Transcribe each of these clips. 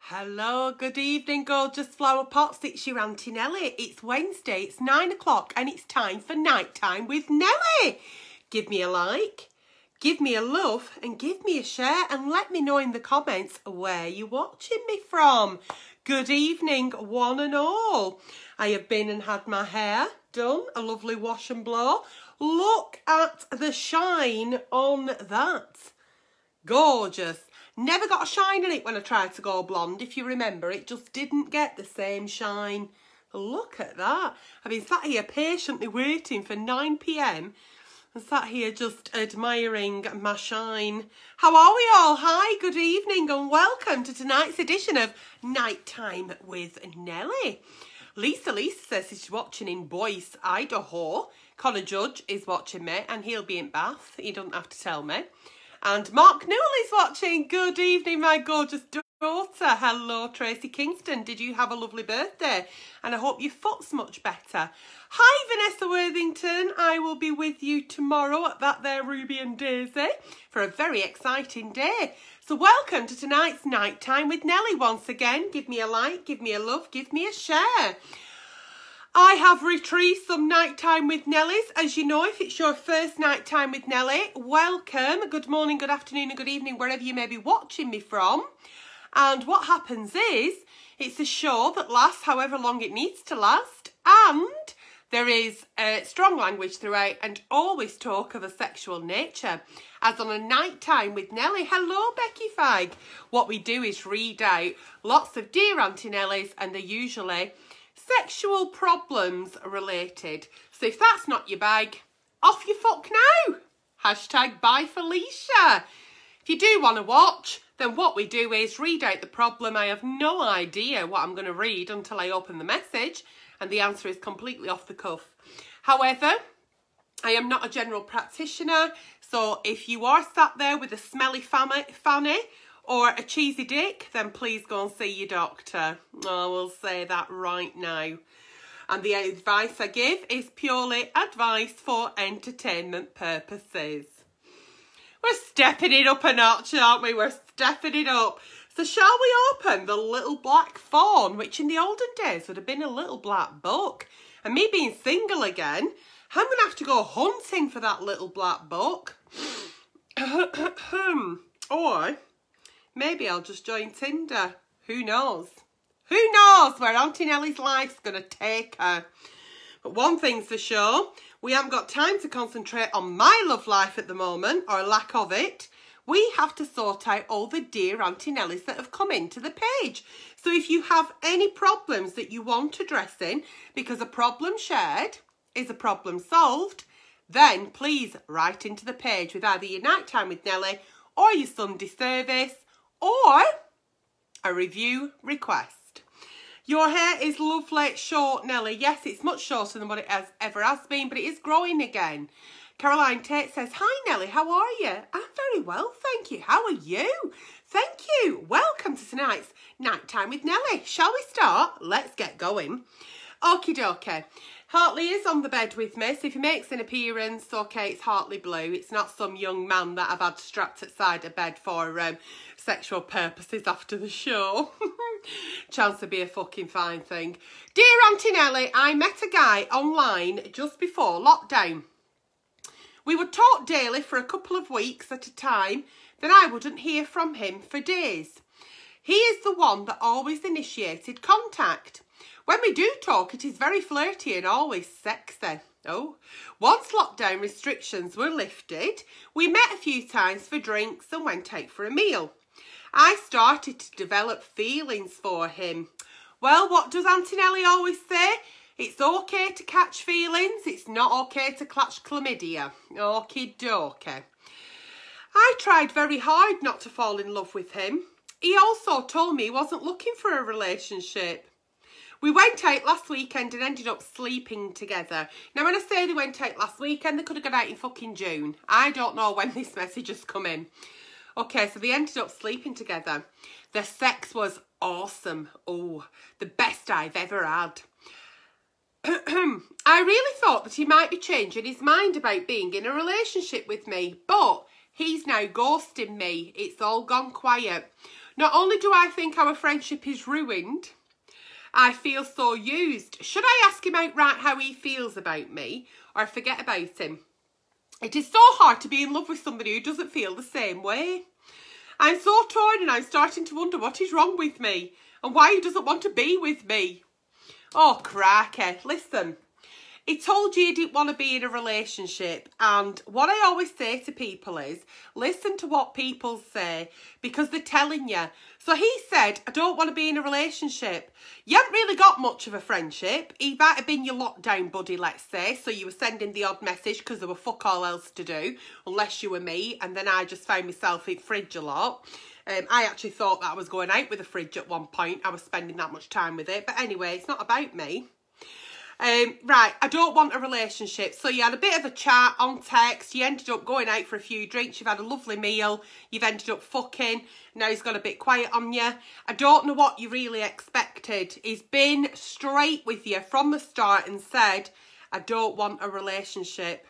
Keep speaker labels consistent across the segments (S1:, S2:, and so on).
S1: Hello, good evening, gorgeous flower pots. It's your Auntie Nelly. It's Wednesday, it's 9 o'clock, and it's time for Nighttime with Nelly. Give me a like, give me a love, and give me a share, and let me know in the comments where you're watching me from. Good evening, one and all. I have been and had my hair done, a lovely wash and blow. Look at the shine on that. Gorgeous. Never got a shine in it when I tried to go blonde. If you remember, it just didn't get the same shine. Look at that. I've been sat here patiently waiting for 9 p.m. and sat here just admiring my shine. How are we all? Hi, good evening and welcome to tonight's edition of Nighttime with Nelly. Lisa says she's watching in Boise, Idaho. Connor Judge is watching me and he'll be in Bath. He doesn't have to tell me. And Mark Newell is watching. Good evening, my gorgeous daughter. Hello, Tracy Kingston. Did you have a lovely birthday? And I hope your foot's much better. Hi, Vanessa Worthington. I will be with you tomorrow at that there Ruby and Daisy for a very exciting day. So welcome to tonight's Nighttime with Nelly once again. Give me a like, give me a love, give me a share. I have retrieved some Nighttime with Nellies. As you know, if it's your first Nighttime with Nelly, welcome. Good morning, good afternoon and good evening, wherever you may be watching me from. And what happens is, it's a show that lasts however long it needs to last. And there is strong language throughout and always talk of a sexual nature. As on a Nighttime with Nelly, hello Becky Feig. What we do is read out lots of Dear Auntie Nellies, and they're usually sexual problems related. So if that's not your bag, off you fuck now. Hashtag bye Felicia. If you do want to watch, then what we do is read out the problem. I have no idea what I'm going to read until I open the message, and the answer is completely off the cuff. However, I am not a general practitioner, so if you are sat there with a smelly fanny or a cheesy dick, then please go and see your doctor. I will say that right now. And the advice I give is purely advice for entertainment purposes. We're stepping it up a notch, aren't we? We're stepping it up. So shall we open the little black fawn, which in the olden days would have been a little black book. And me being single again, I'm going to have to go hunting for that little black book. Or maybe I'll just join Tinder. Who knows? Who knows where Auntie Nelly's life's going to take her? But one thing's for sure, we haven't got time to concentrate on my love life at the moment, or lack of it. We have to sort out all the Dear Auntie Nellies that have come into the page. So if you have any problems that you want addressing, because a problem shared is a problem solved, then please write into the page with either your Nighttime with Nelly or your Sunday service, or a review request. Your hair is lovely, short, Nelly. Yes, it's much shorter than what it ever has been, but it is growing again. Caroline Tate says, hi Nelly, how are you? I'm very well, thank you. How are you? Thank you. Welcome to tonight's Nighttime with Nelly. Shall we start? Let's get going. Okie dokie. Hartley is on the bed with me, so if he makes an appearance, okay, it's Hartley Blue. It's not some young man that I've had strapped outside a bed for sexual purposes after the show. Chance to be a fucking fine thing. Dear Auntie Nelly, I met a guy online just before lockdown. We would talk daily for a couple of weeks at a time, then I wouldn't hear from him for days. He is the one that always initiated contact. When we do talk, it is very flirty and always sexy. Oh, once lockdown restrictions were lifted, we met a few times for drinks and went out for a meal. I started to develop feelings for him. Well, what does Auntie Nelly always say? It's okay to catch feelings, it's not okay to catch chlamydia. Okie dokie. I tried very hard not to fall in love with him. He also told me he wasn't looking for a relationship. We went out last weekend and ended up sleeping together. Now, when I say they went out last weekend, they could have gone out in fucking June. I don't know when this message has come in. Okay, so they ended up sleeping together. The sex was awesome. Oh, the best I've ever had. I really thought that he might be changing his mind about being in a relationship with me, but he's now ghosting me. It's all gone quiet. Not only do I think our friendship is ruined, I feel so used. Should I ask him outright how he feels about me or forget about him? It is so hard to be in love with somebody who doesn't feel the same way. I'm so torn and I'm starting to wonder what is wrong with me and why he doesn't want to be with me. Oh, cracky. Listen, he told you he didn't want to be in a relationship, and what I always say to people is listen to what people say because they're telling you. So he said, I don't want to be in a relationship. You haven't really got much of a friendship. He might have been your lockdown buddy, let's say, so you were sending the odd message because there were fuck all else to do, unless you were me, and then I just found myself in fridge a lot. I actually thought that I was going out with a fridge at one point. I was spending that much time with it. But anyway, it's not about me. Right, I don't want a relationship. So you had a bit of a chat on text. You ended up going out for a few drinks. You've had a lovely meal. You've ended up fucking. Now he's got a bit quiet on you. I don't know what you really expected. He's been straight with you from the start and said, I don't want a relationship.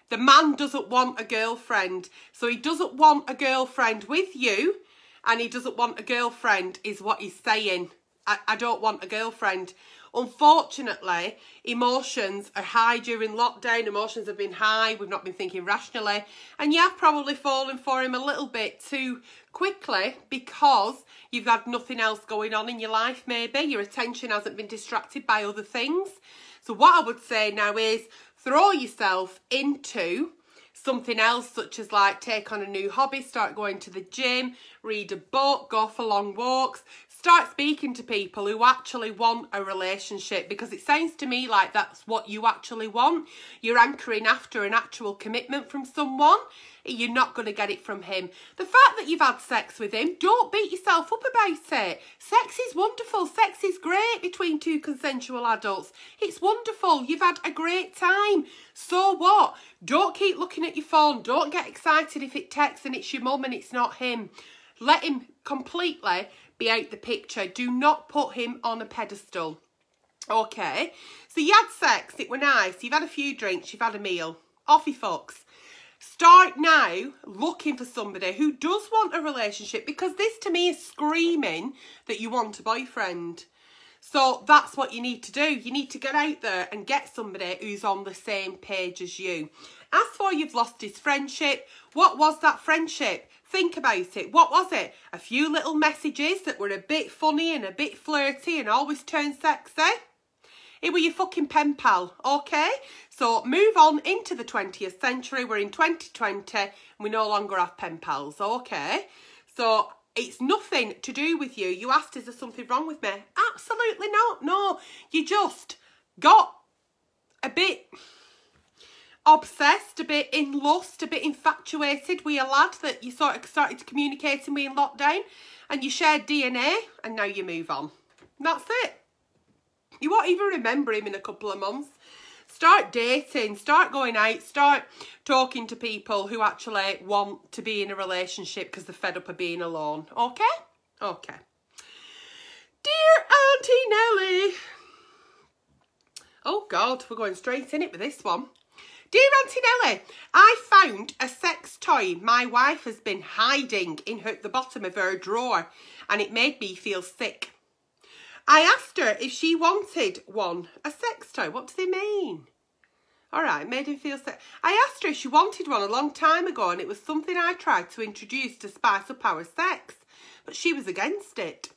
S1: The man doesn't want a girlfriend. So he doesn't want a girlfriend with you, and he doesn't want a girlfriend is what he's saying. I don't want a girlfriend. Unfortunately, emotions are high during lockdown. Emotions have been high. We've not been thinking rationally. And you have probably fallen for him a little bit too quickly because you've had nothing else going on in your life, maybe. Your attention hasn't been distracted by other things. So what I would say now is throw yourself into something else, such as like take on a new hobby, start going to the gym, read a book, go for long walks, start speaking to people who actually want a relationship, because it sounds to me like that's what you actually want. You're anchoring after an actual commitment from someone. You're not going to get it from him. The fact that you've had sex with him, don't beat yourself up about it. Sex is wonderful. Sex is great between two consensual adults. It's wonderful. You've had a great time. So what? Don't keep looking at your phone. Don't get excited if it texts and it's your mum and it's not him. Let him completely be out the picture. Do not put him on a pedestal. Okay, so you had sex, it were nice, you've had a few drinks, you've had a meal, off he fucks. Start now looking for somebody who does want a relationship, because this to me is screaming that you want a boyfriend. So that's what you need to do. You need to get out there and get somebody who's on the same page as you. As for you've lost his friendship, what was that friendship? Think about it. What was it? A few little messages that were a bit funny and a bit flirty and always turned sexy? It were your fucking pen pal, okay? So move on into the 20th century. We're in 2020 and we no longer have pen pals, okay? So it's nothing to do with you. You asked, is there something wrong with me? Absolutely not. No, you just got a bit obsessed, a bit in lust, a bit infatuated with a lad that you sort of started communicating with in lockdown, and you shared DNA, and now you move on. That's it. You won't even remember him in a couple of months. Start dating, start going out, start talking to people who actually want to be in a relationship because they're fed up of being alone. Okay? Okay. Dear Auntie Nelly. Oh God, we're going straight in it with this one. Dear Auntie Nelly, I found a sex toy my wife has been hiding in the bottom of her drawer, and it made me feel sick. I asked her if she wanted one. A sex toy? What do they mean? All right, made him feel sick. I asked her if she wanted one a long time ago, and it was something I tried to introduce to spice up our sex, but she was against it.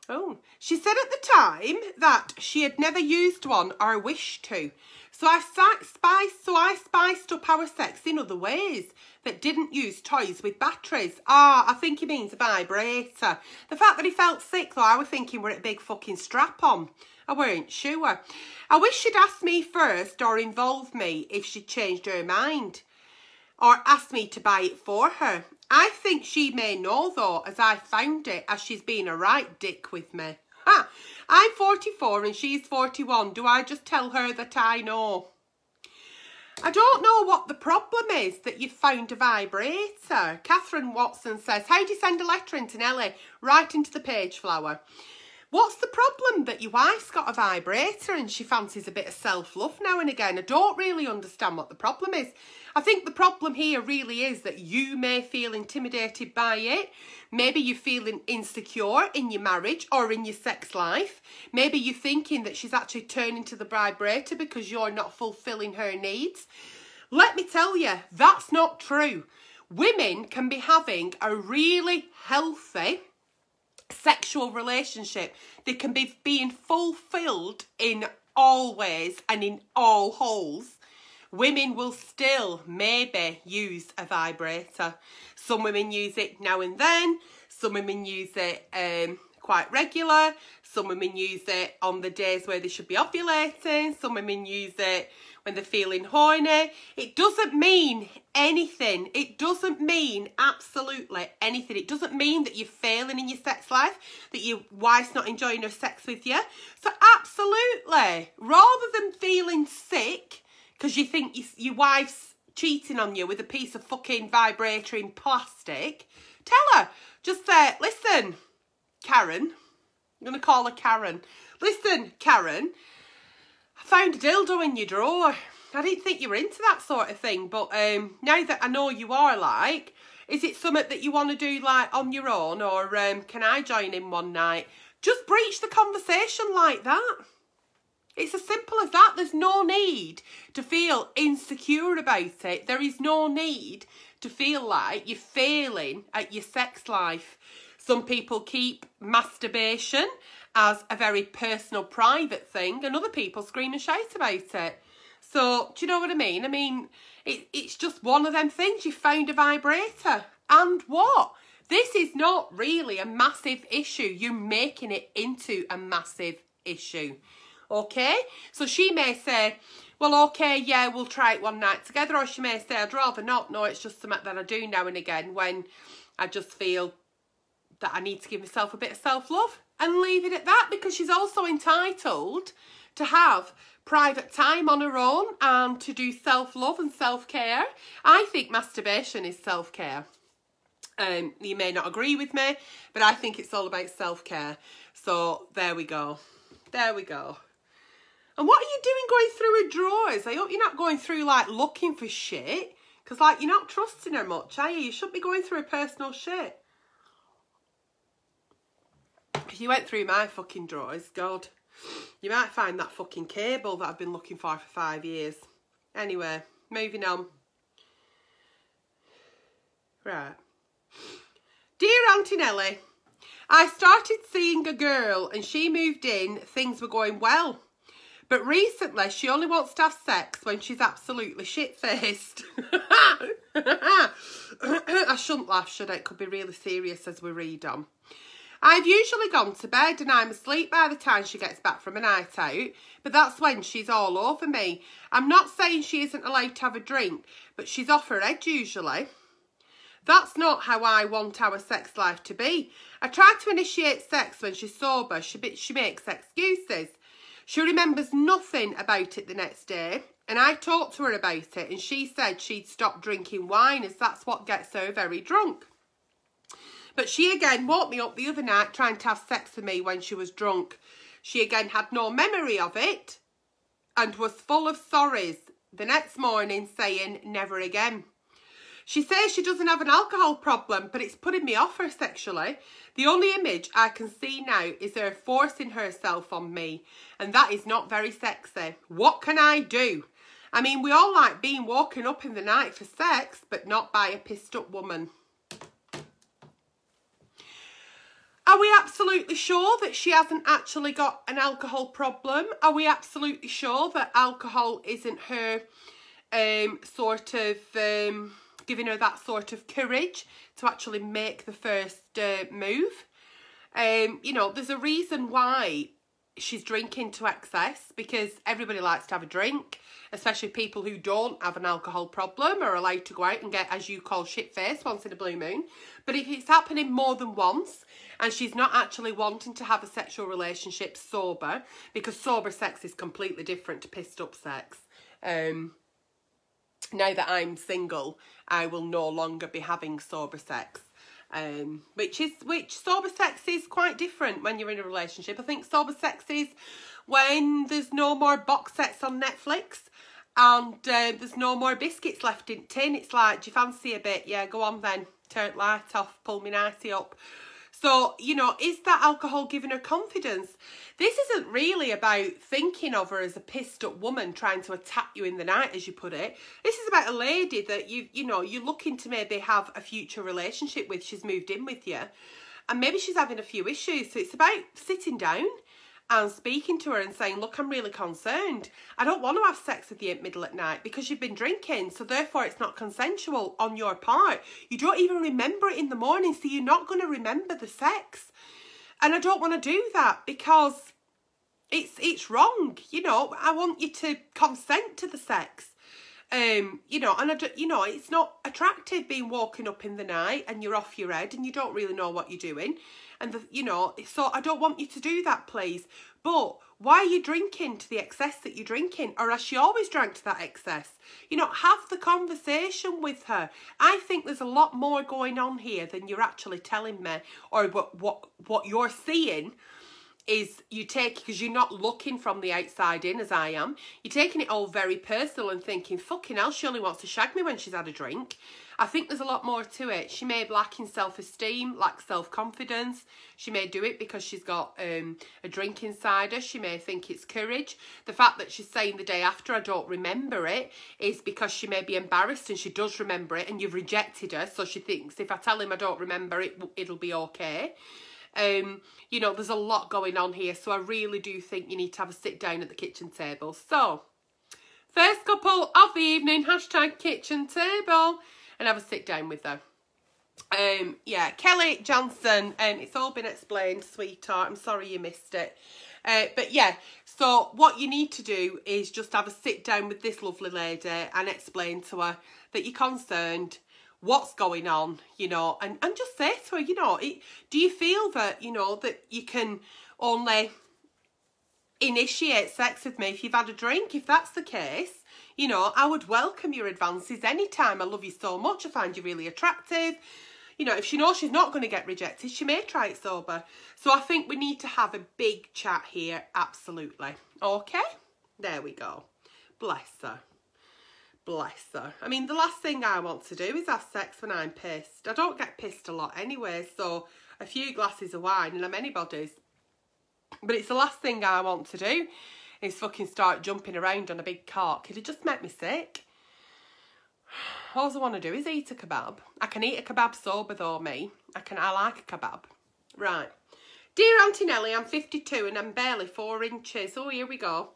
S1: Oh, she said at the time that she had never used one or wished to. So I spiced up our sex in other ways that didn't use toys with batteries. I think he means a vibrator. The fact that he felt sick, though, I was thinking we're at a big fucking strap-on. I weren't sure. I wish she'd asked me first or involved me if she'd changed her mind, or asked me to buy it for her. I think she may know, though, as I found it, as she's been a right dick with me. Ha! I'm 44 and she's 41. Do I just tell her that I know? I don't know what the problem is that you've found a vibrator. Catherine Watson says, how do you send a letter into Nelly? Right into the page flower. What's the problem that your wife's got a vibrator and she fancies a bit of self-love now and again? I don't really understand what the problem is. I think the problem here really is that you may feel intimidated by it. Maybe you're feeling insecure in your marriage or in your sex life. Maybe you're thinking that she's actually turning to the vibrator because you're not fulfilling her needs. Let me tell you, that's not true. Women can be having a really healthy sexual relationship. They can be being fulfilled in all ways and in all holes. Women will still maybe use a vibrator. Some women use it now and then. Some women use it quite regular. Some women use it on the days where they should be ovulating. Some women use it when they're feeling horny. It doesn't mean anything. It doesn't mean absolutely anything. It doesn't mean that you're failing in your sex life, that your wife's not enjoying her sex with you. So absolutely, rather than feeling sick because you think your wife's cheating on you with a piece of fucking vibrator in plastic, tell her, just say, listen, Karen, I'm going to call her Karen. Listen, Karen, I found a dildo in your drawer. I didn't think you were into that sort of thing, but now that I know you are, like, is it something that you want to do, like, on your own, or can I join in one night? Just breach the conversation like that. It's as simple as that. There's no need to feel insecure about it. There is no need to feel like you're failing at your sex life. Some people keep masturbation as a very personal, private thing, and other people scream and shout about it. So, do you know what I mean? I mean, it's just one of them things. You found a vibrator. And what? This is not really a massive issue. You're making it into a massive issue. Okay? So she may say, well, okay, yeah, we'll try it one night together. Or she may say, I'd rather not. No, it's just something that I do now and again when I just feel that I need to give myself a bit of self-love, and leave it at that, because she's also entitled to have private time on her own and to do self-love and self-care. I think masturbation is self-care. You may not agree with me, but I think it's all about self-care. So there we go. There we go. And what are you doing going through her drawers? I hope you're not going through, like, looking for shit. Because, like, you're not trusting her much, are you? You shouldn't be going through her personal shit. If you went through my fucking drawers, God, you might find that fucking cable that I've been looking for 5 years. Anyway, moving on. Right. Dear Auntie Nelly, I started seeing a girl and she moved in, things were going well. But recently, she only wants to have sex when she's absolutely shit-faced. I shouldn't laugh, should I? It could be really serious as we read on. I've usually gone to bed and I'm asleep by the time she gets back from a night out, but that's when she's all over me. I'm not saying she isn't allowed to have a drink, but she's off her head usually. That's not how I want our sex life to be. I try to initiate sex when she's sober. She makes excuses. She remembers nothing about it the next day, and I talked to her about it, and she said she'd stop drinking wine as that's what gets her very drunk. But she again woke me up the other night trying to have sex with me when she was drunk. She again had no memory of it and was full of sorries the next morning, saying never again. She says she doesn't have an alcohol problem, but it's putting me off her sexually. The only image I can see now is her forcing herself on me, and that is not very sexy. What can I do? I mean, we all like being woken up in the night for sex, but not by a pissed up woman. Are we absolutely sure that she hasn't actually got an alcohol problem? Are we absolutely sure that alcohol isn't her giving her that sort of courage to actually make the first move? You know, there's a reason why she's drinking to excess, because everybody likes to have a drink, especially people who don't have an alcohol problem are allowed to go out and get, as you call, shit-faced once in a blue moon. But if it's happening more than once and she's not actually wanting to have a sexual relationship sober, because sober sex is completely different to pissed up sex. Now that I'm single, I will no longer be having sober sex. Which sober sex is quite different when you're in a relationship. I think sober sex is when there's no more box sets on Netflix and there's no more biscuits left in tin. It's like, do you fancy a bit? Yeah, go on then. Turn the light off, pull me nighty up. So, you know, is that alcohol giving her confidence? This isn't really about thinking of her as a pissed up woman trying to attack you in the night, as you put it. This is about a lady that you're looking to maybe have a future relationship with. She's moved in with you and maybe she's having a few issues. So it's about sitting down and speaking to her and saying, look, I'm really concerned. I don't want to have sex with you at middle at night because you've been drinking. So therefore it's not consensual on your part. You don't even remember it in the morning. So you're not going to remember the sex. And I don't want to do that because it's wrong. You know, I want you to consent to the sex. You know, and it's not attractive being woken up in the night and you're off your head and you don't really know what you're doing. And, so I don't want you to do that, please. But why are you drinking to the excess that you're drinking? Or has she always drank to that excess? You know, have the conversation with her. I think there's a lot more going on here than you're actually telling me. Or what you're seeing is you take, because you're not looking from the outside in as I am, you're taking it all very personal and thinking, fucking hell, she only wants to shag me when she's had a drink. I think there's a lot more to it. She may lack in self-esteem, lack self-confidence. She may do it because she's got a drink inside her. She may think it's courage. The fact that she's saying the day after, I don't remember it, is because she may be embarrassed and she does remember it and you've rejected her. So she thinks, if I tell him I don't remember it, it'll be okay. You know, there's a lot going on here. So I really do think you need to have a sit down at the kitchen table. So, first couple of the evening, hashtag kitchen table. And have a sit down with her. Yeah, Kelly Johnson, it's all been explained, sweetheart. I'm sorry you missed it. But yeah, so what you need to do is just have a sit down with this lovely lady and explain to her that you're concerned, what's going on, you know, and just say to her, you know, do you feel that, you know, that you can only initiate sex with me if you've had a drink? If that's the case, you know, I would welcome your advances anytime. I love you so much. I find you really attractive. You know, if she knows she's not going to get rejected, she may try it sober. So I think we need to have a big chat here. Absolutely. Okay? There we go. Bless her. Bless her. I mean, the last thing I want to do is have sex when I'm pissed. I don't get pissed a lot anyway, so a few glasses of wine and I'm anybody's. But it's the last thing I want to do is fucking start jumping around on a big cock. It'd just make me sick. All I want to do is eat a kebab. I can eat a kebab sober though, me. I like a kebab. Right. Dear Auntie Nelly, I'm 52 and I'm barely 4 inches. Oh, here we go.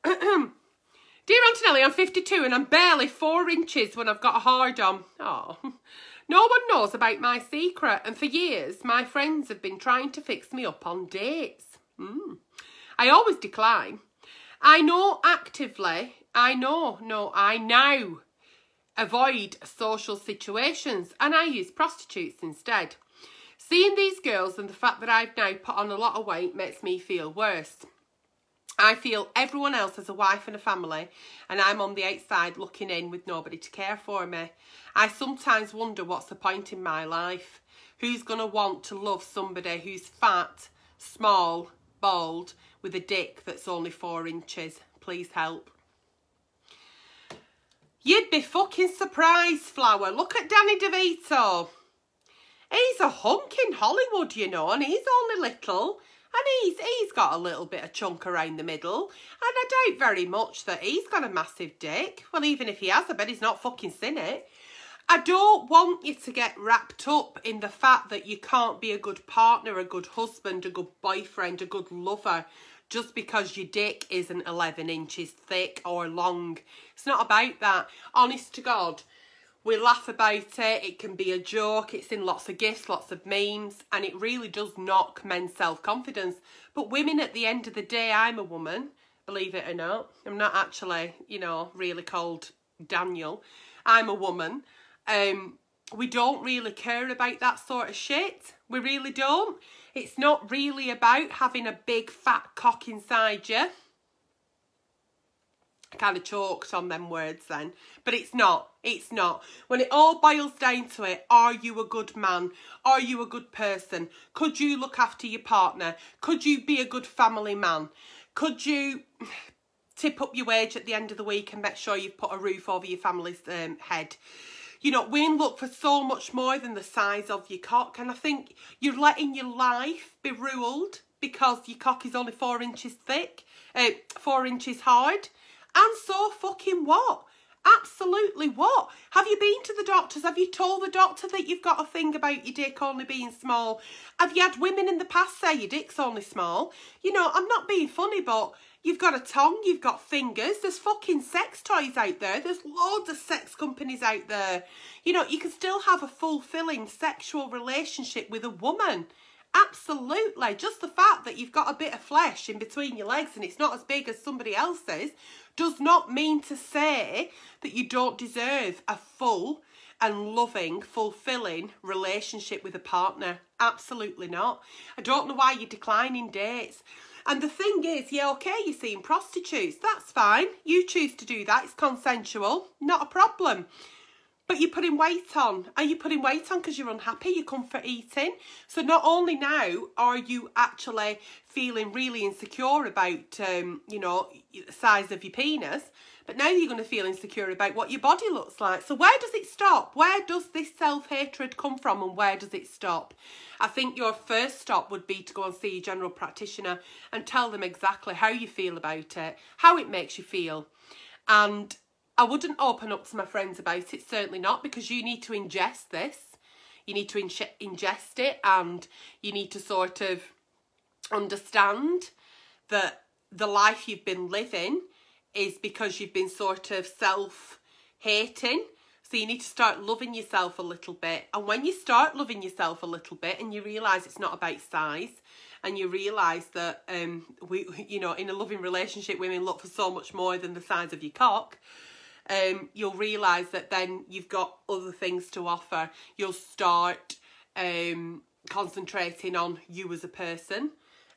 S1: Dear Auntie Nelly, I'm 52 and I'm barely 4 inches when I've got a hard on. Oh. No one knows about my secret, and for years my friends have been trying to fix me up on dates. I always decline. I now avoid social situations and I use prostitutes instead. Seeing these girls and the fact that I've now put on a lot of weight makes me feel worse. I feel everyone else has a wife and a family and I'm on the outside looking in with nobody to care for me. I sometimes wonder what's the point in my life. Who's going to want to love somebody who's fat, small, bald, with a dick that's only 4 inches? Please help. You'd be fucking surprised, Flower. Look at Danny DeVito. He's a hunk in Hollywood, you know, and he's only little. And he's got a little bit of chunk around the middle. And I doubt very much that he's got a massive dick. Well, even if he has, I bet he's not fucking seen it. I don't want you to get wrapped up in the fact that you can't be a good partner, a good husband, a good boyfriend, a good lover, just because your dick isn't 11 inches thick or long. It's not about that. Honest to God, we laugh about it. It can be a joke. It's in lots of gifs, lots of memes, and it really does knock men's self-confidence. But women, at the end of the day, I'm a woman, believe it or not. I'm not actually, you know, really called Daniel. I'm a woman. We don't really care about that sort of shit. We really don't. It's not really about having a big fat cock inside you. I kind of choked on them words then. But it's not. It's not. When it all boils down to it, are you a good man? Are you a good person? Could you look after your partner? Could you be a good family man? Could you tip up your wage at the end of the week and make sure you've put a roof over your family's head? You know, women look for so much more than the size of your cock. And I think you're letting your life be ruled because your cock is only 4 inches thick, 4 inches hard. And so fucking what? Absolutely what? Have you been to the doctors? Have you told the doctor that you've got a thing about your dick only being small? Have you had women in the past say your dick's only small? You know, I'm not being funny, but you've got a tongue, you've got fingers. There's fucking sex toys out there. There's loads of sex companies out there. You know, you can still have a fulfilling sexual relationship with a woman. Absolutely. Just the fact that you've got a bit of flesh in between your legs and it's not as big as somebody else's does not mean to say that you don't deserve a full and loving, fulfilling relationship with a partner. Absolutely not. I don't know why you're declining dates. And the thing is, yeah, okay, you're seeing prostitutes. That's fine. You choose to do that. It's consensual. Not a problem. But you're putting weight on. Are you putting weight on because you're unhappy? You're comfort eating. So not only now are you actually feeling really insecure about, you know, the size of your penis, but now you're going to feel insecure about what your body looks like. So where does it stop? Where does this self-hatred come from and where does it stop? I think your first stop would be to go and see your general practitioner and tell them exactly how you feel about it, how it makes you feel. And I wouldn't open up to my friends about it, certainly not, because you need to ingest this. You need to ingest it and you need to sort of understand that the life you've been living is because you've been sort of self-hating. So you need to start loving yourself a little bit. And when you start loving yourself a little bit and you realise it's not about size and you realise that, you know, in a loving relationship, women look for so much more than the size of your cock, you'll realise that then you've got other things to offer. You'll start concentrating on you as a person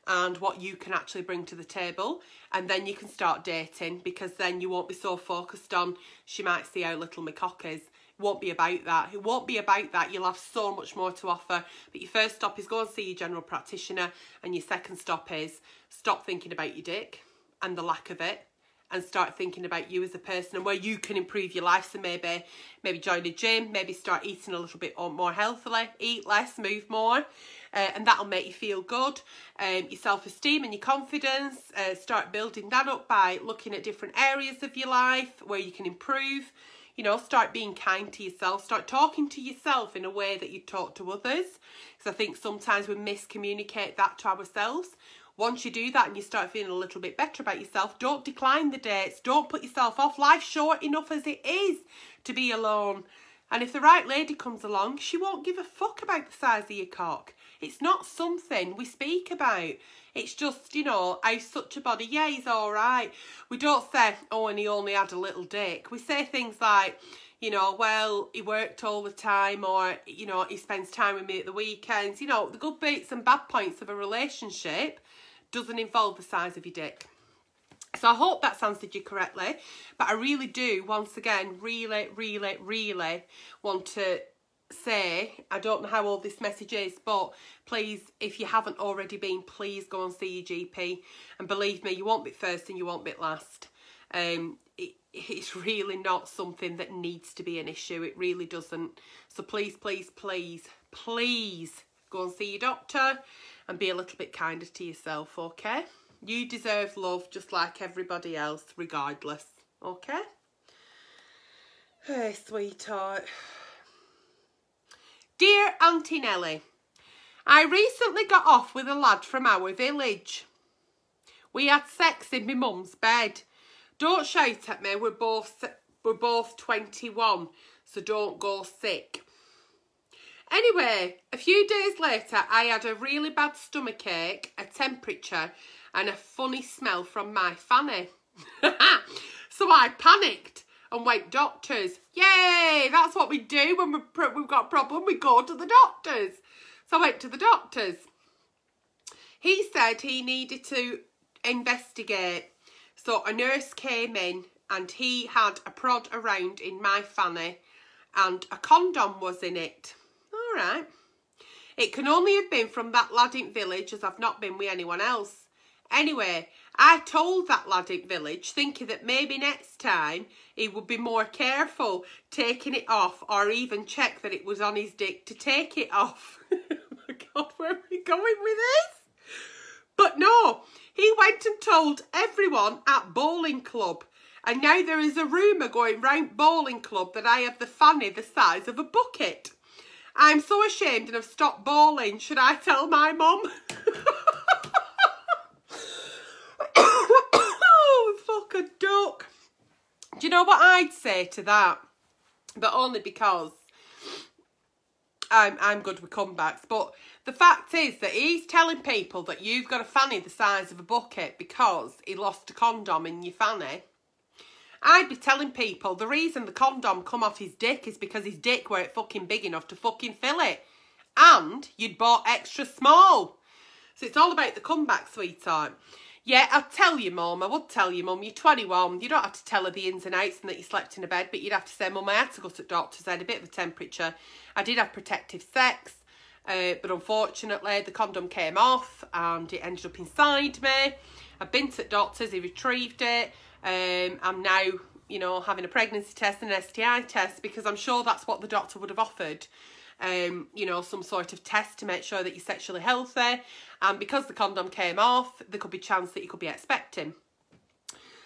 S1: and what you can actually bring to the table, and then you can start dating, because then you won't be so focused on she might see how little my cock is. It won't be about that. It won't be about that. You'll have so much more to offer. But your first stop is go and see your general practitioner, and your second stop is stop thinking about your dick and the lack of it, and start thinking about you as a person and where you can improve your life. So maybe join a gym, maybe start eating a little bit more healthily, eat less, move more, and that'll make you feel good. Your self-esteem and your confidence, start building that up by looking at different areas of your life where you can improve. You know, start being kind to yourself, start talking to yourself in a way that you talk to others. Because I think sometimes we miscommunicate that to ourselves. Once you do that and you start feeling a little bit better about yourself, don't decline the dates. Don't put yourself off. Life's short enough as it is to be alone. And if the right lady comes along, she won't give a fuck about the size of your cock. It's not something we speak about. It's just, you know, how's such a body? Yeah, he's all right. We don't say, oh, and he only had a little dick. We say things like, you know, well, he worked all the time, or, you know, he spends time with me at the weekends. You know, the good bits and bad points of a relationship doesn't involve the size of your dick. So I hope that's answered you correctly. But I really do, once again, really want to say, I don't know how old this message is, but please, if you haven't already been, please go and see your GP. And believe me, you won't be first and you won't be last. It's really not something that needs to be an issue. It really doesn't. So please, please, please, please go and see your doctor and be a little bit kinder to yourself, okay? You deserve love just like everybody else, regardless, okay? Hey, sweetheart. Dear Auntie Nelly, I recently got off with a lad from our village. We had sex in my mum's bed. Don't shout at me, we're both 21, so don't go sick. Anyway, a few days later, I had a really bad stomachache, a temperature, and a funny smell from my fanny. So I panicked and went doctors. Yay! That's what we do when we've got a problem. We go to the doctors. So I went to the doctors. He said he needed to investigate. So a nurse came in and he had a prod around in my fanny and a condom was in it. All right. It can only have been from that lad in village, as I've not been with anyone else. Anyway, I told that lad in village, thinking that maybe next time he would be more careful taking it off, or even check that it was on his dick to take it off. Oh my God, where are we going with this? But no, he went and told everyone at bowling club. And now there is a rumour going round bowling club that I have the fanny the size of a bucket. I'm so ashamed and have stopped bowling. Should I tell my mum? Oh, fuck a duck. Do you know what I'd say to that? But only because I'm good with comebacks. But the fact is that he's telling people that you've got a fanny the size of a bucket because he lost a condom in your fanny. I'd be telling people the reason the condom come off his dick is because his dick weren't fucking big enough to fucking fill it. And you'd bought extra small. So it's all about the comeback, sweetheart. Yeah, I'd tell you, Mum. I would tell you, Mum. You're 21. You don't have to tell her the ins and outs and that you slept in a bed, but you'd have to say, Mum, I had to go to the doctor's. I had a bit of a temperature. I did have protective sex, but unfortunately the condom came off and it ended up inside me. I've been to the doctor's. He retrieved it. I'm now, you know, having a pregnancy test and an STI test because I'm sure that's what the doctor would have offered. You know, some sort of test to make sure that you're sexually healthy. And because the condom came off, there could be a chance that you could be expecting.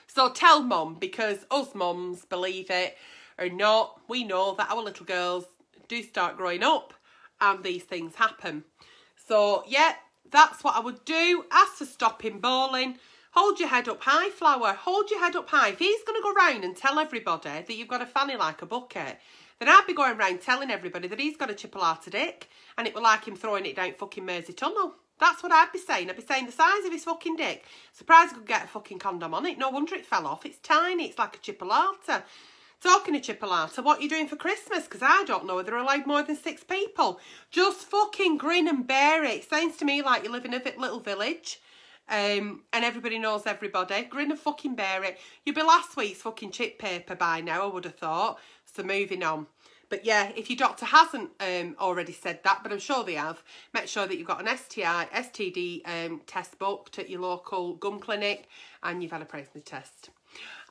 S1: So tell Mum, because us mums, believe it or not, we know that our little girls do start growing up and these things happen. So, yeah, that's what I would do. As for stopping bowling, hold your head up high, Flower. Hold your head up high. If he's going to go round and tell everybody that you've got a fanny like a bucket, then I'd be going round telling everybody that he's got a chipolata dick and it will like him throwing it down fucking Mersey Tunnel. That's what I'd be saying. I'd be saying the size of his fucking dick. Surprised he could get a fucking condom on it. No wonder it fell off. It's tiny. It's like a chipolata. Talking of chipolata, what are you doing for Christmas? Because I don't know whether they're allowed more than 6 people. Just fucking grin and bear it. It sounds to me like you live in a little village. And everybody knows everybody. Grin and fucking bear it. You'll be last week's fucking chip paper by now, I would have thought. So moving on. But yeah, if your doctor hasn't already said that, but I'm sure they have, make sure that you've got an STD test booked at your local gum clinic and you've had a pregnancy test.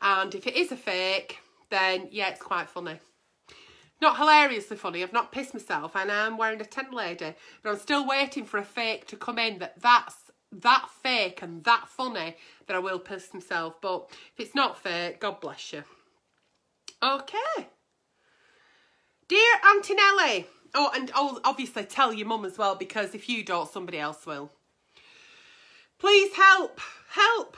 S1: And if it is a fake, then yeah, it's quite funny. Not hilariously funny. I've not pissed myself and I'm wearing a 10 lady, but I'm still waiting for a fake to come in that's that fake and that funny that I will piss myself. But if it's not fake, God bless you. Okay. Dear Auntie Nelly. Oh, and I'll obviously tell your mum as well, because if you don't, somebody else will. Please help. Help.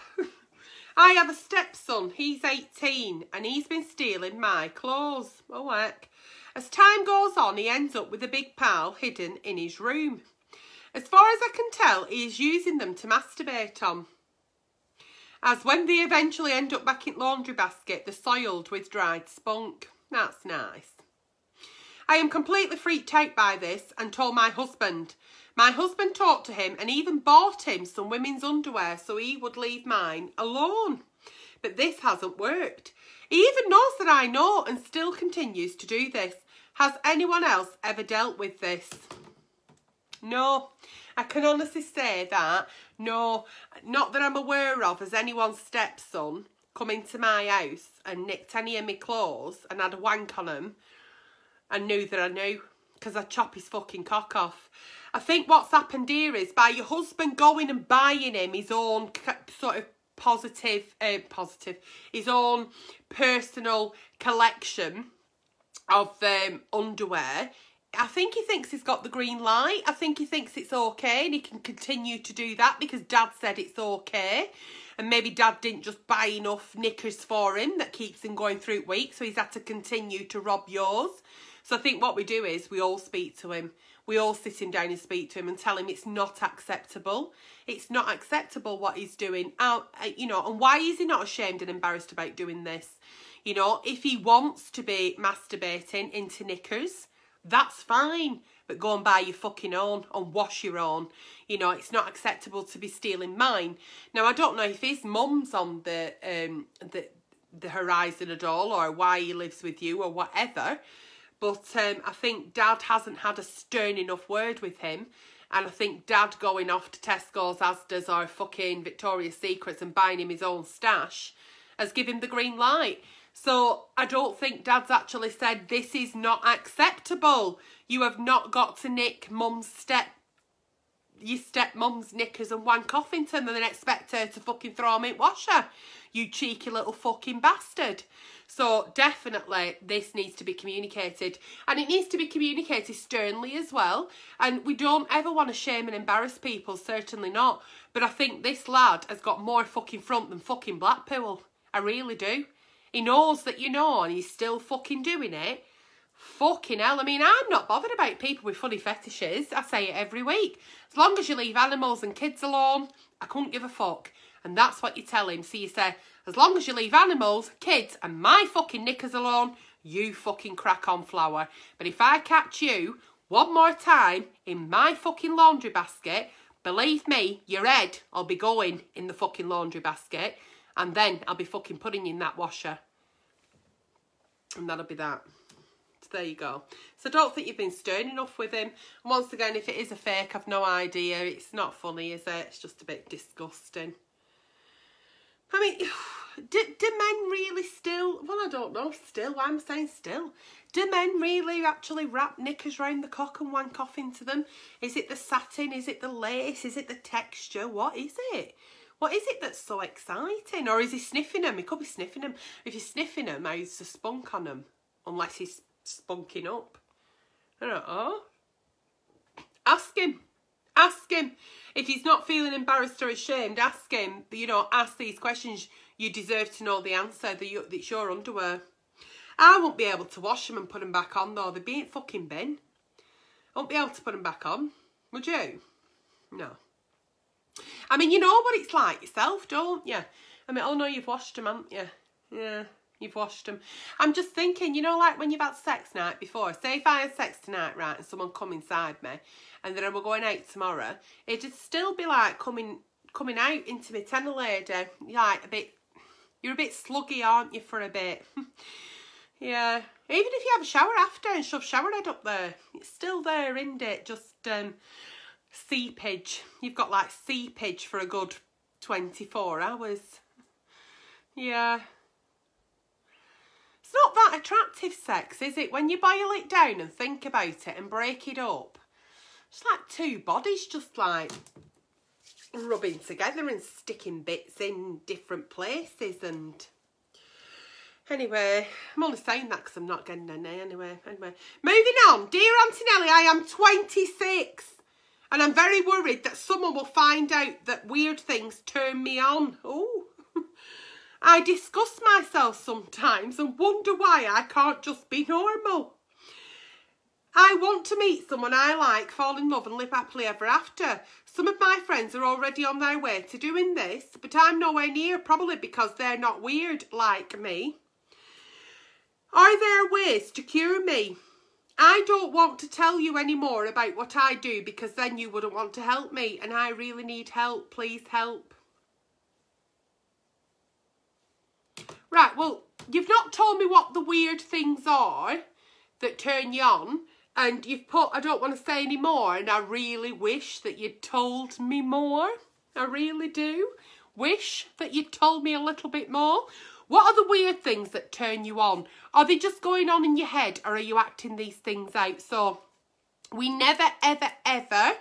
S1: I have a stepson. He's 18 and he's been stealing my clothes. Oh, heck. As time goes on, he ends up with a big pile hidden in his room. As far as I can tell, he is using them to masturbate on. As when they eventually end up back in the laundry basket, they're soiled with dried spunk. That's nice. I am completely freaked out by this and told my husband. My husband talked to him and even bought him some women's underwear so he would leave mine alone. But this hasn't worked. He even knows that I know and still continues to do this. Has anyone else ever dealt with this? No, I can honestly say that. No, not that I'm aware of as anyone's stepson come into my house and nicked any of my clothes and had a wank on them and knew that I knew, because I'd chop his fucking cock off. I think what's happened here is by your husband going and buying him his own sort of his own personal collection of underwear, I think he thinks he's got the green light. I think he thinks it's okay and he can continue to do that because Dad said it's okay. And maybe Dad didn't just buy enough knickers for him that keeps him going through weeks, so he's had to continue to rob yours. So I think what we do is we all speak to him. We all sit him down and speak to him and tell him it's not acceptable. It's not acceptable what he's doing. You know, and why is he not ashamed and embarrassed about doing this? You know, if he wants to be masturbating into knickers, that's fine. But go and buy your fucking own and wash your own. You know, it's not acceptable to be stealing mine. Now, I don't know if his mum's on the the horizon at all, or why he lives with you or whatever. But I think Dad hasn't had a stern enough word with him. And I think Dad going off to Tesco's, Asda's or fucking Victoria's Secrets and buying him his own stash has given him the green light. So I don't think Dad's actually said, this is not acceptable. You have not got to nick your stepmom's knickers and wank off into them and then expect her to fucking throw them in washer. You cheeky little fucking bastard. So definitely this needs to be communicated, and it needs to be communicated sternly as well. And we don't ever want to shame and embarrass people, certainly not. But I think this lad has got more fucking front than fucking Blackpool. I really do. He knows that you know and he's still fucking doing it. Fucking hell. I mean, I'm not bothered about people with funny fetishes. I say it every week. As long as you leave animals and kids alone, I couldn't give a fuck. And that's what you tell him. So you say, as long as you leave animals, kids, and my fucking knickers alone, you fucking crack on, Flower. But if I catch you one more time in my fucking laundry basket, believe me, your head will be going in the fucking laundry basket. And then I'll be fucking putting you in that washer. And that'll be that. So there you go. So I don't think you've been stern enough with him. And once again, if it is a fake, I've no idea. It's not funny, is it? It's just a bit disgusting. I mean, do men really still... Well, I don't know. Still, I'm saying still. Do men really actually wrap knickers round the cock and wank off into them? Is it the satin? Is it the lace? Is it the texture? What is it? What is it that's so exciting? Or is he sniffing them? He could be sniffing them. If he's sniffing them, he's a spunk on them. Unless he's spunking up. I don't know. Ask him. Ask him. If he's not feeling embarrassed or ashamed, ask him. You know, ask these questions. You deserve to know the answer. That it's your underwear. I won't be able to wash them and put them back on, though. They'd be in fucking bin. I won't be able to put them back on. Would you? No. I mean, you know what it's like yourself, don't you? I mean, oh no, you've washed them, haven't you? Yeah, you've washed them. I'm just thinking, you know, like when you've had sex night before. Say if I had sex tonight, right, and someone come inside me, and then we're going out tomorrow, it'd still be like coming out into me tenor lady. You're a bit sluggy, aren't you, for a bit? Yeah. Even if you have a shower after and shove shower head up there, it's still there, isn't it? Just seepage. You've got like seepage for a good 24 hours. Yeah. It's not that attractive, sex, is it? When you boil it down and think about it and break it up, it's like two bodies just like rubbing together and sticking bits in different places. And anyway, I'm only saying that because I'm not getting any anyway. Moving on. Dear Auntie Nelly, I am 26 and I'm very worried that someone will find out that weird things turn me on. Oh, I disgust myself sometimes and wonder why I can't just be normal. I want to meet someone I like, fall in love and live happily ever after. Some of my friends are already on their way to doing this, but I'm nowhere near, probably because they're not weird like me. Are there ways to cure me? I don't want to tell you any more about what I do because then you wouldn't want to help me, and I really need help. Please help. Right, well, you've not told me what the weird things are that turn you on, and you've put, I don't want to say any more, and I really wish that you'd told me more. I really do. Wish that you'd told me a little bit more. What are the weird things that turn you on? Are they just going on in your head, or are you acting these things out? So we never, ever, ever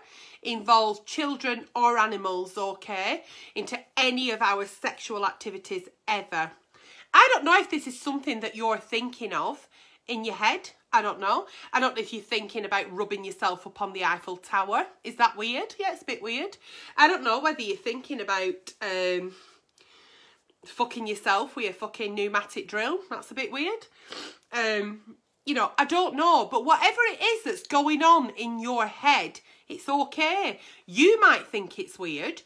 S1: involve children or animals, okay, into any of our sexual activities ever. I don't know if this is something that you're thinking of in your head. I don't know. I don't know if you're thinking about rubbing yourself up on the Eiffel Tower. Is that weird? Yeah, it's a bit weird. I don't know whether you're thinking about fucking yourself with a fucking pneumatic drill. That's a bit weird. You know, I don't know. But whatever it is that's going on in your head, it's okay. You might think it's weird,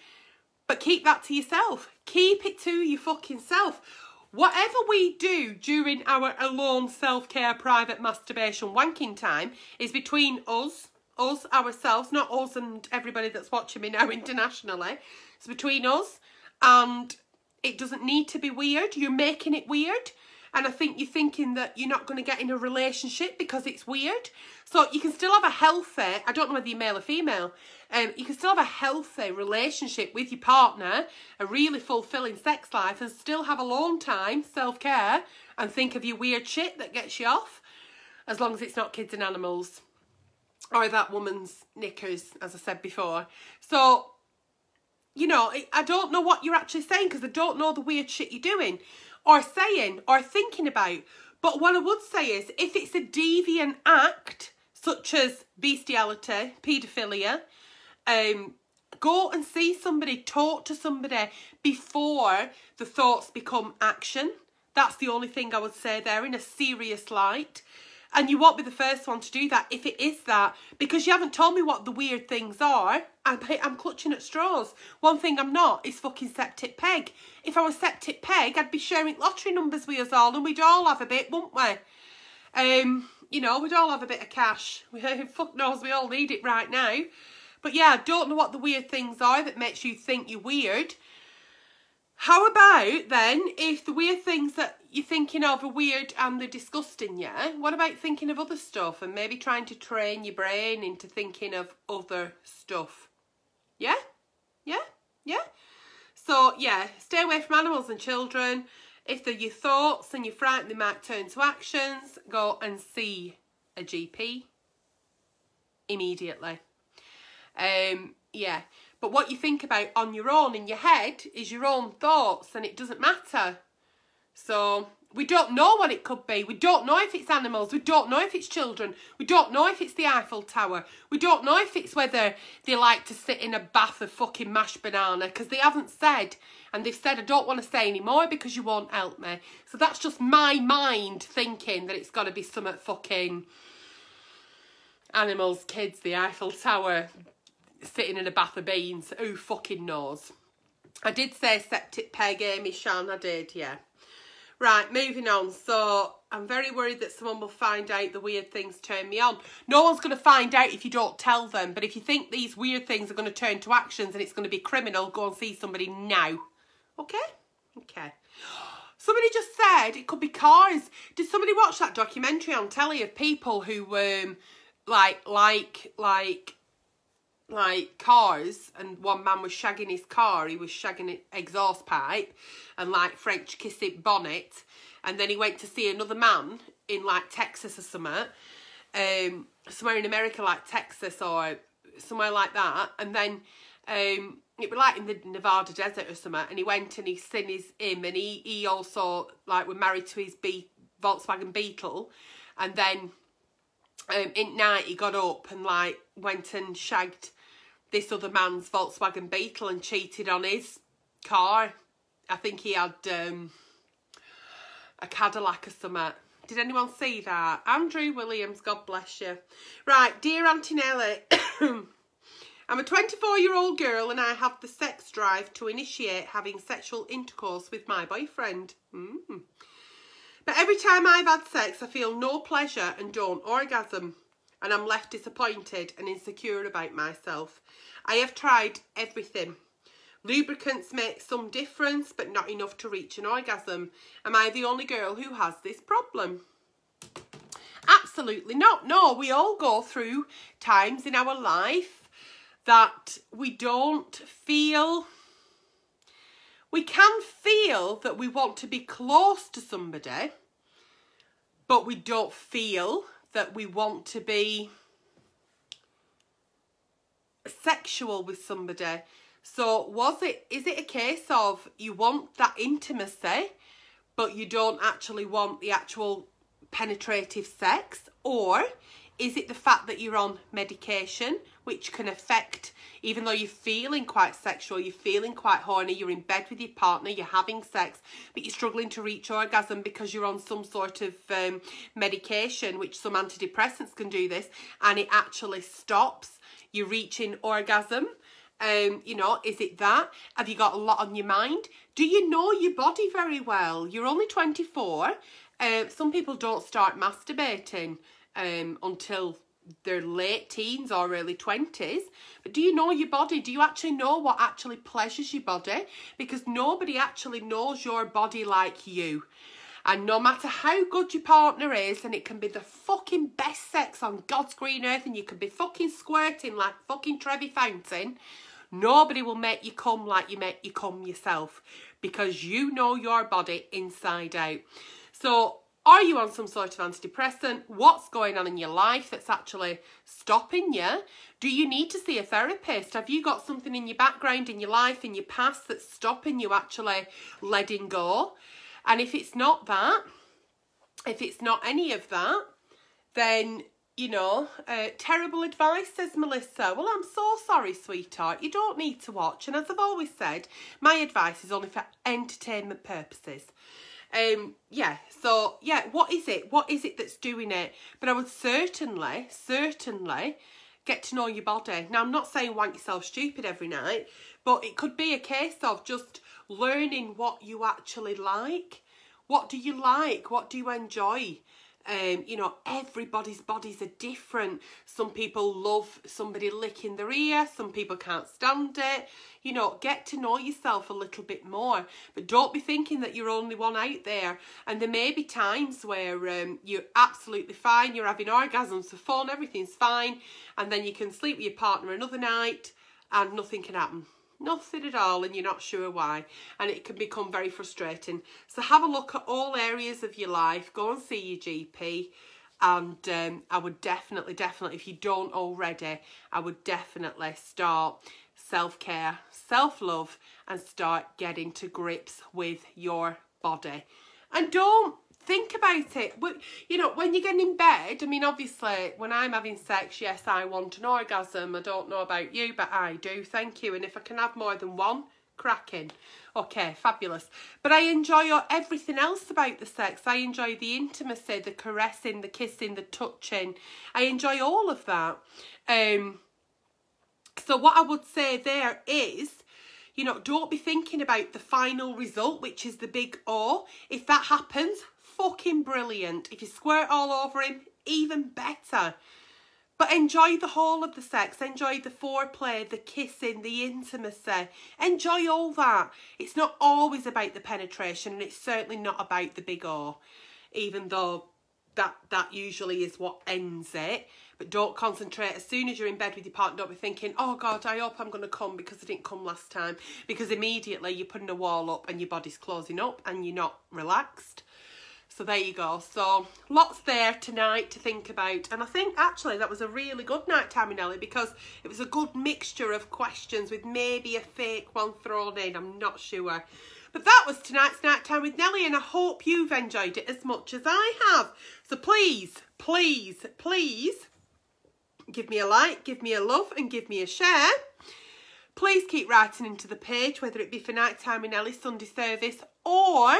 S1: but keep that to yourself. Keep it to your fucking self. Whatever we do during our alone self-care private masturbation wanking time is between us, ourselves, not us and everybody that's watching me now internationally. It's between us and It doesn't need to be weird. You're making it weird. And I think you're thinking that you're not going to get in a relationship because it's weird. So you can still have a healthy, I don't know whether you're male or female, you can still have a healthy relationship with your partner, a really fulfilling sex life, and still have alone time, self-care, and think of your weird shit that gets you off, as long as it's not kids and animals. Or that woman's knickers, as I said before. So, you know, I don't know what you're actually saying, because I don't know the weird shit you're doing or saying or thinking about. But what I would say is, if it's a deviant act, such as bestiality, paedophilia, go and see somebody, talk to somebody before the thoughts become action. That's the only thing I would say there, in a serious light. And you won't be the first one to do that if it is that, because you haven't told me what the weird things are. I'm clutching at straws. One thing I'm not is fucking septic peg. If I was septic peg, I'd be sharing lottery numbers with us all, and we'd all have a bit, wouldn't we? You know, we'd all have a bit of cash. Fuck knows, we all need it right now. But yeah, I don't know what the weird things are that makes you think you're weird. How about then, if the weird things that you're thinking of are weird and they're disgusting, yeah? What about thinking of other stuff and maybe trying to train your brain into thinking of other stuff? Yeah? Yeah? Yeah? So, yeah, stay away from animals and children. If they're your thoughts and you're frightened they might turn to actions, go and see a GP immediately. Yeah. But what you think about on your own in your head is your own thoughts, and it doesn't matter. So we don't know what it could be. We don't know if it's animals. We don't know if it's children. We don't know if it's the Eiffel Tower. We don't know if it's whether they like to sit in a bath of fucking mashed banana, because they haven't said. And they've said, I don't want to say anymore because you won't help me. So that's just my mind thinking that it's got to be something fucking animals, kids, the Eiffel Tower, sitting in a bath of beans. Who fucking knows? I did say septic peg, Amy Shan, I did, yeah. Right, moving on. So I'm very worried that someone will find out the weird things turn me on. No one's going to find out if you don't tell them. But if you think these weird things are going to turn to actions and it's going to be criminal, go and see somebody now. Okay? Okay. Somebody just said it could be cars. Did somebody watch that documentary on telly of people who like cars, and one man was shagging his car, he was shagging an exhaust pipe and like French kissing bonnet, and then he went to see another man in like Texas or somewhere in America, like Texas or somewhere like that, and then it was like in the Nevada desert or something, and he went and he seen him, and he also like were married to his Volkswagen Beetle, and then at night he got up and like went and shagged this other man's Volkswagen Beetle and cheated on his car. I think he had a Cadillac or something. Did anyone see that? Andrew Williams, God bless you. Right, dear Auntie Nelly, I'm a 24-year-old girl and I have the sex drive to initiate having sexual intercourse with my boyfriend. But every time I've had sex, I feel no pleasure and don't orgasm. And I'm left disappointed and insecure about myself. I have tried everything. Lubricants make some difference, but not enough to reach an orgasm. Am I the only girl who has this problem? Absolutely not. No, we all go through times in our life that we don't feel... We can feel that we want to be close to somebody, but we don't feel that we want to be sexual with somebody. So is it a case of you want that intimacy, but you don't actually want the actual penetrative sex? Or is it the fact that you're on medication, which can affect, even though you're feeling quite sexual, you're feeling quite horny, you're in bed with your partner, you're having sex, but you're struggling to reach orgasm because you're on some sort of medication, which some antidepressants can do this, and it actually stops you reaching orgasm? You know, is it that? Have you got a lot on your mind? Do you know your body very well? You're only 24. Some people don't start masturbating until their late teens or early 20s. But do you know your body? Do you actually know what actually pleasures your body? Because nobody actually knows your body like you. And no matter how good your partner is, and it can be the fucking best sex on God's green earth, and you can be fucking squirting like fucking Trevi Fountain, nobody will make you come like you make you come yourself, because you know your body inside out. So, are you on some sort of antidepressant? What's going on in your life that's actually stopping you? Do you need to see a therapist? Have you got something in your background, in your life, in your past that's stopping you actually letting go? And if it's not that, if it's not any of that, then, you know, terrible advice, says Melissa. Well, I'm so sorry, sweetheart. You don't need to watch. And as I've always said, my advice is only for entertainment purposes. Yeah, so, yeah, what is it? What is it that's doing it? But I would certainly get to know your body. Now, I'm not saying wank yourself stupid every night, but it could be a case of just learning what you actually like. What do you like? What do you enjoy? You know, everybody's bodies are different. Some people love somebody licking their ear. Some people can't stand it. You know, get to know yourself a little bit more. But don't be thinking that you're only one out there. And there may be times where you're absolutely fine. You're having orgasms for fun. Everything's fine. And then you can sleep with your partner another night and nothing can happen. Nothing at all, and you're not sure why, and it can become very frustrating. So have a look at all areas of your life. Go and see your GP, and I would definitely, if you don't already, I would definitely start self-care, self-love, and start getting to grips with your body. And don't think about it. You know, when you're getting in bed, I mean, obviously, when I'm having sex, yes, I want an orgasm. I don't know about you, but I do, thank you. And if I can have more than one, cracking. Okay, fabulous. But I enjoy everything else about the sex. I enjoy the intimacy, the caressing, the kissing, the touching. I enjoy all of that. So what I would say there is, you know, don't be thinking about the final result, which is the big O. If that happens, fucking brilliant. If you squirt all over him, even better. But enjoy the whole of the sex. Enjoy the foreplay, the kissing, the intimacy. Enjoy all that. It's not always about the penetration, and it's certainly not about the big O, even though that usually is what ends it. But don't concentrate. As soon as you're in bed with your partner, don't be thinking, oh God, I hope I'm going to come because I didn't come last time. Because immediately you're putting a wall up and your body's closing up and you're not relaxed. So there you go. So lots there tonight to think about. And I think actually that was a really good nighttime with Nelly, because it was a good mixture of questions with maybe a fake one thrown in. I'm not sure. But that was tonight's Nighttime with Nelly, and I hope you've enjoyed it as much as I have. So please, please, please give me a like, give me a love, and give me a share. Please keep writing into the page, whether it be for Nighttime with Nelly Sunday service or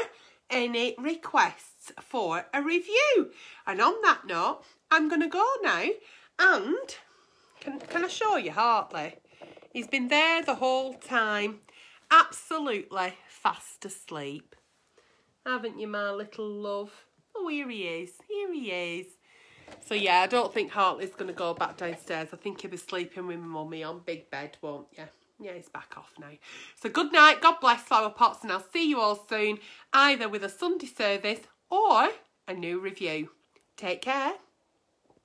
S1: any requests for a review. And on that note, I'm going to go now, and can I show you Hartley? He's been there the whole time, absolutely fast asleep. Haven't you, my little love? Oh, here he is. Here he is. So, yeah, I don't think Hartley's going to go back downstairs. I think he'll be sleeping with Mummy on big bed, won't you? Yeah, he's back off now. So, good night. God bless, flower pots. And I'll see you all soon, either with a Sunday service or a new review. Take care.